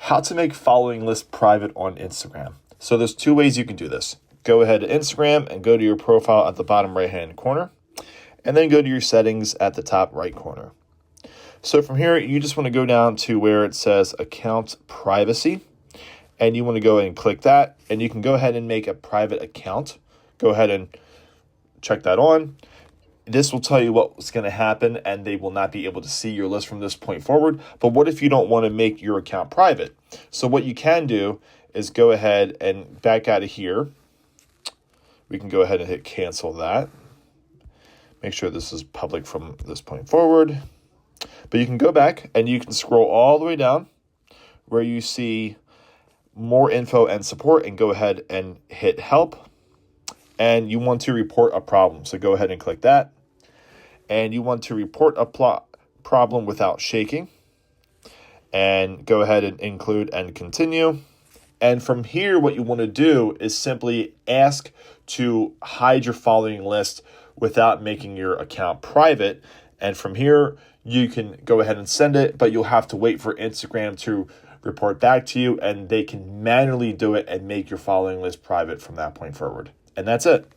how to make following list private on Instagram. So there's two ways you can do this. Go ahead to Instagram and go to your profile at the bottom right-hand corner, and then go to your settings at the top right corner. So from here, you just want to go down to where it says account privacy, and you want to go ahead and click that, and you can go ahead and make a private account. Go ahead and check that on. This will tell you what's going to happen, and they will not be able to see your list from this point forward. But what if you don't want to make your account private? So what you can do is go ahead and back out of here. We can go ahead and hit cancel that. Make sure this is public from this point forward. But you can go back and you can scroll all the way down where you see more info and support, and go ahead and hit help. And you want to report a problem. So go ahead and click that. And you want to report a problem without shaking. And go ahead and include and continue. And from here, what you want to do is simply ask to hide your following list without making your account private. And from here, you can go ahead and send it, but you'll have to wait for Instagram to report back to you, and they can manually do it and make your following list private from that point forward. And that's it.